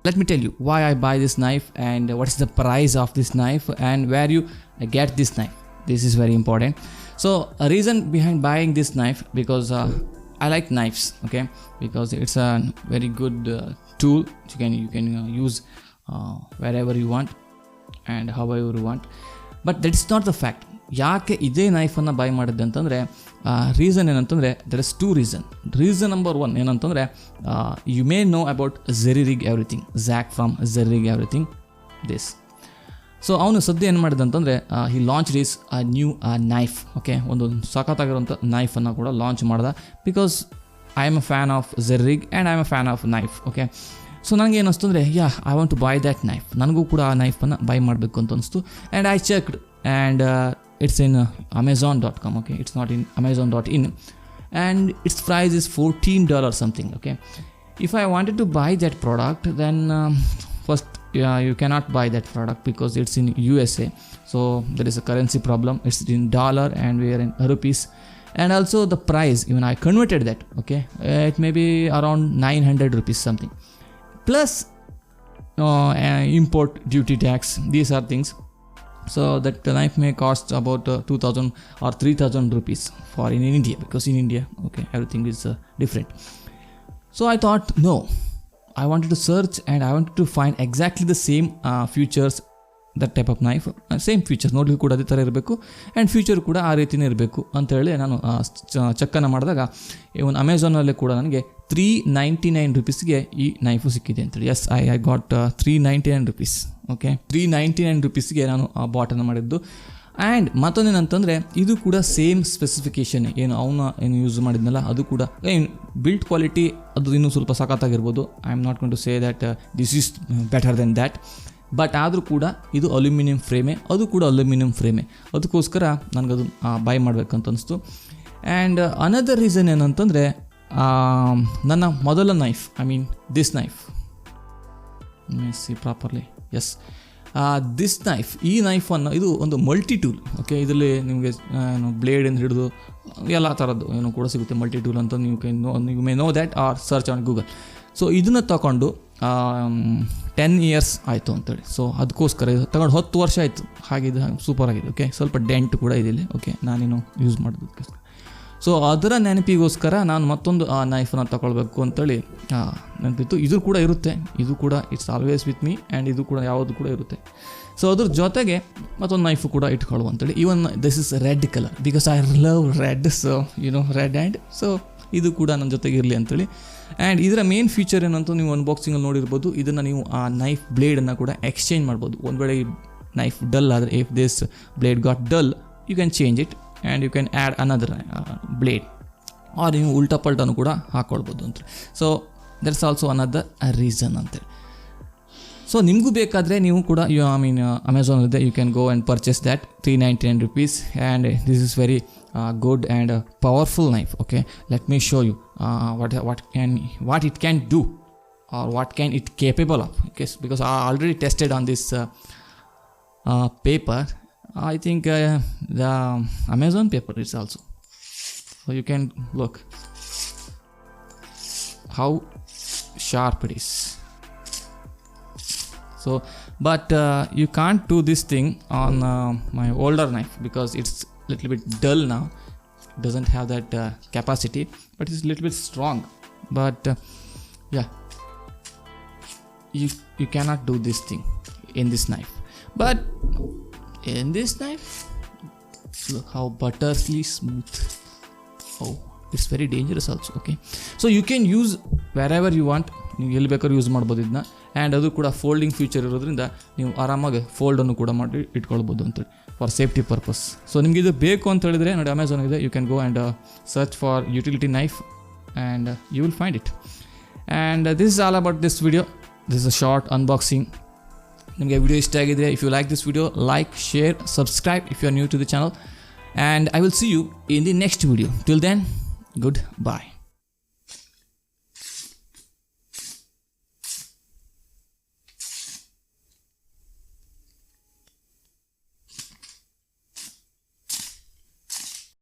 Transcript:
let me tell you why I buy this knife and what is the price of this knife and where you get this knife. This is very important. So a reason behind buying this knife, because I like knives, okay, because it's a very good tool. You can use wherever you want and however you want. But that is not the fact. ಯಾಕೆ ಇದೇ ನೈಫನ್ನು by ಮಾಡಿದ್ದೆ ಅಂತಂದರೆ reason ಏನಂತಂದರೆ there is 2 reason number 1 ಏನಂತಂದರೆ you may know about Jerry rig everything, Zack from Jerry rig everything this. So ಅವನು ಸದ್ಯ ಏನು ಮಾಡಿದ ಅಂತಂದರೆ he launch is new knife, okay, ಒಂದು ಸಖತ್ತಾಗಿರುವಂಥ ನೈಫನ್ನು ಕೂಡ ಲಾಂಚ್ ಮಾಡ್ದೆ. Because I am a fan of Jerry rig and I am a fan of knife, okay. So ನನಗೆ ಏನು ಅನಿಸ್ತು ಅಂದರೆ I want to buy that knife, ನನಗೂ ಕೂಡ ಆ ನೈಫನ್ನು ಬೈ ಮಾಡಬೇಕು ಅಂತ ಅನಿಸ್ತು. And I checked and it's in amazon.com, okay, it's not in amazon.in, and its price is $14 something, okay. If I wanted to buy that product, then first you cannot buy that product because it's in USA, so there is a currency problem. It's in dollar and we are in rupees, and also the price, even I converted that, okay, it may be around 900 rupees something, plus import duty tax, these are things. So that the knife may cost about 2,000 or 3,000 rupees for in India, because in India, okay, everything is different. So I thought, no, I wanted to search and I wanted to find exactly the same features, that type of knife, same features ನೋಡಲಿಕ್ಕೆ ಕೂಡ ಅದೇ ಥರ ಇರಬೇಕು and future ಕೂಡ ಆ ರೀತಿಯೇ ಇರಬೇಕು ಅಂತೇಳಿ ನಾನು ಚೆಕ್ಕನ್ನು ಮಾಡಿದಾಗ ಇವನು ಅಮೆಝಾನಲ್ಲಿ ಕೂಡ ನನಗೆ $399 ಈ ನೈಫು ಸಿಕ್ಕಿದೆ ಅಂತೇಳಿ. ಎಸ್, ಐ ಗಾಟ್ $399, ಓಕೆ, $399 ನಾನು ಆ ಬಾಟನ್ನು ಮಾಡಿದ್ದು. ಆ್ಯಂಡ್ ಮತ್ತೊಂದೇನಂತಂದರೆ ಇದು ಕೂಡ ಸೇಮ್ ಸ್ಪೆಸಿಫಿಕೇಷನ್ ಏನು ಯೂಸ್ ಮಾಡಿದ್ನಲ್ಲ, ಅದು ಕೂಡ ಬಿಲ್ಡ್ ಕ್ವಾಲಿಟಿ ಅದು ಇನ್ನೂ ಸ್ವಲ್ಪ ಸಖತ್ತಾಗಿರ್ಬೋದು. I am not going to say that this is better than that, but ಆದರೂ ಕೂಡ ಇದು ಅಲ್ಯೂಮಿನಿಯಂ ಫ್ರೇಮೇ, ಅದು ಕೂಡ ಅಲ್ಯೂಮಿನಿಯಂ ಫ್ರೇಮೇ. ಅದಕ್ಕೋಸ್ಕರ ನನಗದು ಬೈ ಮಾಡಬೇಕಂತ ಅನಿಸ್ತು. ಆ್ಯಂಡ್ ಅನದರ್ ರೀಸನ್ ಏನಂತಂದರೆ ನನ್ನ ಮೊದಲ knife, I mean this knife, see properly, yes, this knife, ಈ ನೈಫನ್ನು ಇದು ಒಂದು ಮಲ್ಟಿ ಟೂಲ್, ಓಕೆ. ಇದರಲ್ಲಿ ನಿಮಗೆ ಬ್ಲೇಡಿಂದ ಹಿಡಿದು ಎಲ್ಲ ಥರದ್ದು ಏನೋ ಕೂಡ ಸಿಗುತ್ತೆ, ಮಲ್ಟಿ ಟೂಲ್ ಅಂತ. You may know that or search on Google. So ಇದನ್ನು ತಗೊಂಡು 10 years ಆಯಿತು ಅಂತೇಳಿ. ಸೊ ಅದಕ್ಕೋಸ್ಕರ ಇದು ತಗೊಂಡು 10 ವರ್ಷ ಆಯಿತು. ಹಾಗಿದೆ, ಸೂಪರ್ ಆಗಿದೆ, ಓಕೆ. ಸ್ವಲ್ಪ ಡೆಂಟ್ ಕೂಡ ಇದಿಲ್ಲ, ಓಕೆ, ನಾನೇನು ಯೂಸ್ ಮಾಡೋದಕ್ಕೋಸ್ಕರ. ಸೊ ಅದರ ನೆನಪಿಗೋಸ್ಕರ ನಾನು ಮತ್ತೊಂದು ಆ ನೈಫನ್ನು ತಗೊಳ್ಬೇಕು ಅಂತೇಳಿ ನೆನಪಿತ್ತು. ಇದು ಕೂಡ ಇರುತ್ತೆ, ಇದು ಕೂಡ it's always with me, and ಇದು ಕೂಡ ಯಾವುದು ಕೂಡ ಇರುತ್ತೆ. ಸೊ ಅದ್ರ ಜೊತೆಗೆ ಮತ್ತೊಂದು ನೈಫು ಕೂಡ ಇಟ್ಕೊಳ್ಳುವ ಅಂತೇಳಿ. Even this is red colour, because I love red, so red and so ಇದು ಕೂಡ ನನ್ನ ಜೊತೆಗೆ ಇರಲಿ ಅಂತೇಳಿ. ಆ್ಯಂಡ್ ಇದರ ಮೇನ್ ಫೀಚರ್ ಏನಂತೂ ನೀವು ಅನ್ಬಾಕ್ಸಿಂಗಲ್ಲಿ ನೋಡಿರ್ಬೋದು. ಇದನ್ನು ನೀವು ಆ ನೈಫ್ ಬ್ಲೇಡನ್ನು ಕೂಡ ಎಕ್ಸ್ಚೇಂಜ್ ಮಾಡ್ಬೋದು. ಒಂದು ವೇಳೆ ಈ ನೈಫ್ ಡಲ್ ಆದರೆ, if this blade got dull, you can change it and you can add another blade, or ನೀವು ಉಲ್ಟಾ ಪಲ್ಟನ್ನು ಕೂಡ ಹಾಕ್ಕೊಳ್ಬೋದು ಅಂತ. So that's also another reason ಅಂತೇಳಿ. ಸೊ ನಿಮಗೂ ಬೇಕಾದರೆ ನೀವು ಕೂಡ ಅಮೆಝಾನಲ್ಲಿದೆ, you can go and purchase that $399, and this is very good and powerful knife, okay. Let me show you what it can do, or what can it capable of, okay, because I already tested on this paper. I think the Amazon paper is also, so you can look how sharp it is. So but you can't do this thing on my older knife because it's little bit dull now. It doesn't have that capacity, but it's a little bit strong. But yeah, you cannot do this thing in this knife. But in this knife, look how buttersly smooth. Oh, it's very dangerous also, okay. So you can use wherever you want. ನೀವು ಎಲ್ಲಿ ಬೇಕಾದ್ರೂ use ಮಾಡ್ಬೋದು ಇದನ್ನ. And ಅದು ಕೂಡ folding feature ಇರೋದ್ರಿಂದ ನೀವು ಆರಾಮಾಗಿ ಫೋಲ್ಡನ್ನು ಕೂಡ ಮಾಡಿ ಇಟ್ಕೊಳ್ಬೋದು ಅಂತೇಳಿ, ಫಾರ್ ಸೇಫ್ಟಿ ಪರ್ಪಸ್. ಸೊ ನಿಮಗೆ ಇದು ಬೇಕು ಅಂತ ಹೇಳಿದ್ರೆ ನೋಡಿ, ಅಮೆಝಾನ್ ಇದೆ, you can go and search for utility knife and you will find it. And this is all about this video. This is a short unboxing. ನಿಮಗೆ ವಿಡಿಯೋ ಇಷ್ಟ ಆಗಿದ್ರೆ, if you like this video, like, share, subscribe if you are new to the channel. And I will see you in the next video. Till then, good by.